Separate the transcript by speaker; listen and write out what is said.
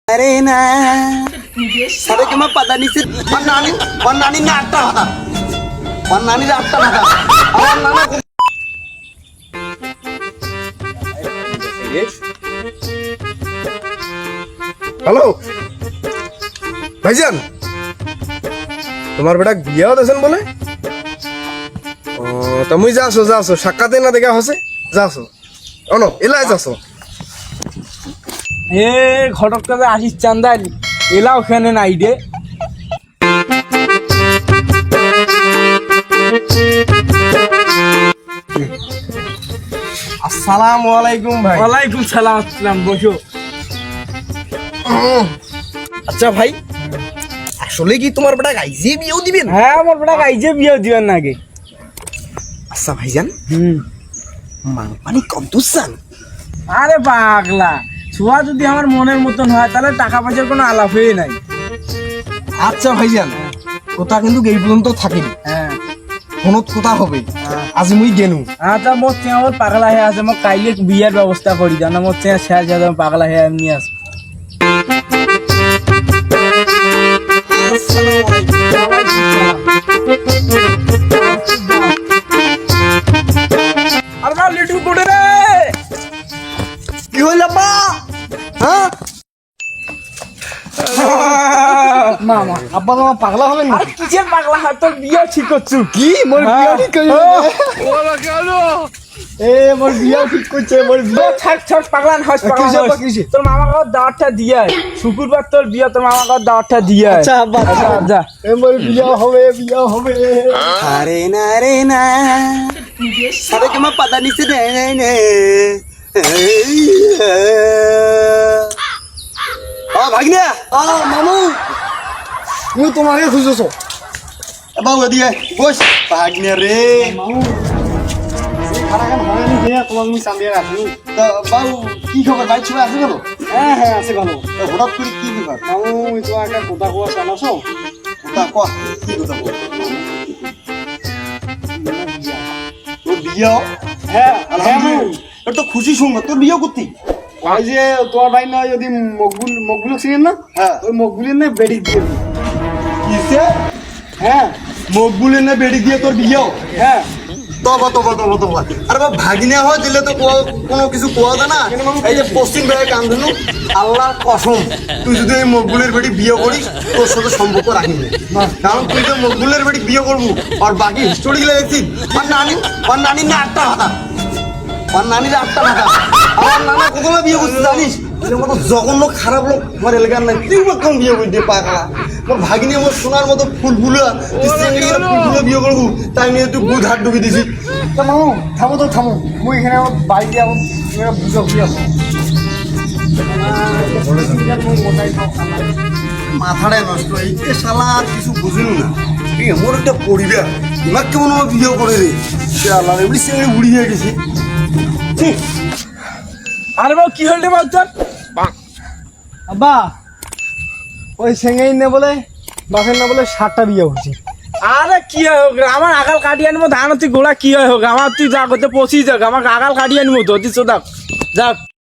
Speaker 1: अरे ना सारे के मैं पता नहीं से और नानी ने आटा था और नानी ने आटा था और नाना
Speaker 2: हेलो भाईजान তোমার বেটা বিয়া হতেছেন বলে তুমি যাচ্ছো সাক্ষাতে না দেখা হসে যাচ্ছো অনো এলাই যাচ্ছো
Speaker 3: এ ঘটক কাজে আসিস চান্দাল এলা ওখানে নাই রে
Speaker 2: আসসালামু আলাইকুম ভাই
Speaker 3: ওয়ালাইকুম সালাম আসসালাম বসো
Speaker 2: আচ্ছা ভাই আসলে কি তোমার বেটা গাইজে বিয়েও দিবেন
Speaker 3: হ্যাঁ আমার বেটা গাইছে বিয়ে দিবেন নাকি
Speaker 2: আচ্ছা ভাইজান মানে কত চান
Speaker 3: আরে পাগলা ছোঁয়া যদি আমার মনের মতন হয় তাহলে টাকা পয়সার কোনো আলাপই নাই
Speaker 2: আচ্ছা ভাইজান কথা কিন্তু এই পর্যন্ত থাকেনি
Speaker 3: হ্যাঁ
Speaker 2: ফোনত কথা হবে আজি মুই গেনু
Speaker 3: আচ্ছা মোর চেয়ে আমার পাগলা হয়ে আছে মোক কাইলে বিয়ের ব্যবস্থা করি জানো মোর চেয়ে শেষ যাবে পাগলা হয়ে এমনি আছে আর মা লিটু কোড়ে রে
Speaker 2: কি হইল মা হ্যাঁ
Speaker 3: মামা
Speaker 2: আব্বা তোমার পাগলা হলেন
Speaker 3: আর কিসের পাগলা হয় তোর বিয়ে ঠিক করছু
Speaker 2: কি মোর বিয়া ঠিক করি
Speaker 3: ওরা কেন
Speaker 2: এ মোর বিয়া ঠিক করছে মোর বিয়া
Speaker 3: ছাড় ছাড় পাগলা হস পাগলা
Speaker 2: কিসে আব্বা,
Speaker 3: হস।
Speaker 2: কিসে?
Speaker 3: তোর মামা কাছে দাওয়াতটা দিয়ে শুক্রবার তোর বিয়ে তোর মামা কাছে দাওয়াতটা দিয়ে
Speaker 2: আচ্ছা আব্বা
Speaker 3: আচ্ছা যা
Speaker 2: এ মোর বিয়া হবে
Speaker 1: अरे ना सारे के मैं पता नहीं से भागने
Speaker 2: মামু মুই তোমারে খুঁজেছো
Speaker 1: बाबू दिए बस भागने रे
Speaker 2: খারাপ হয়নি যে তোমাক মুই চান্দিয়ে রাখি
Speaker 1: তো বাবু কি খবর ভাই ছুঁয়ে আছে কেন
Speaker 2: হ্যাঁ আছে ভালো
Speaker 1: তো হঠাৎ করে কি ব্যাপার
Speaker 2: মামু মুই তো একটা কথা কোয়া জানাছো
Speaker 1: তা কয়া কি কথা বল তোর বিয়ে
Speaker 2: হ্যাঁ
Speaker 1: তোর তো খুশি শুনবো তোর বিয়ে করতি
Speaker 2: ওই যে তোমার ভাই না যদি মকবুল ছিলেন না
Speaker 1: হ্যাঁ
Speaker 2: ওই মকবুলের না বেড়ি দিয়ে দিই।
Speaker 1: কিসে
Speaker 2: হ্যাঁ
Speaker 1: মকবুলের না বেড়ি দিয়ে তোর বিয়ে
Speaker 2: হ্যাঁ
Speaker 1: তবা আরে বাবা ভাগিনা হয় দিলে তো কোনো কিছু কোয়া যায় না এই যে পশ্চিম বেড়ে কান্দনু আল্লাহর কসম তুই যদি এই মকবুলের বেটি বিয়ে করিস তোর সাথে সম্পর্ক রাখিনি কারণ তুই তো মকবুলের বেটি বিয়ে করবো আর বাকি হিস্টোরি গুলো দেখছিস আর নানি না আটটা হাতা আর নানির আটটা হাতা আমার নানা কতগুলো বিয়ে করছিস জানিস এর মতো জঘন্য খারাপ লোক আমার এলাকার নাই তুই কখন বিয়ে করবি পাগলা মোর ভাগিনী আমার সোনার মতো ফুলগুলো ফুলগুলো বিয়ে করবো তাই নিয়ে তুই বুধ হাত ঢুকে দিছিস
Speaker 2: তো মামু থামো মুই এখানে আমার বাড়িতে আমার বুঝো কি আছে
Speaker 1: মাথাটাই নষ্ট এই যে শালা আর কিছু বুঝিনি না ঠিক আছে মোর একটা পরিবার তোমার কেমন আমার বিয়ে করে রে সে আল্লাহ এমনি সে উড়ি হয়ে গেছি ঠিক
Speaker 3: আরে বাবু কি হল রে বাবু তোর
Speaker 2: আব্বা ওই সেঙ্গাই নে বলে বাপের না বলে 7টা বিয়ে হচ্ছে
Speaker 3: আরে কি হয় হোক রে, আমার আগাল কাটিয়ে আনবো ধান তুই গোড়া কি হয় হোক আমার তুই যা করতে পচি যাক আমার আগাল কাটিয়ে আনবো তো তুই চোদাক যাক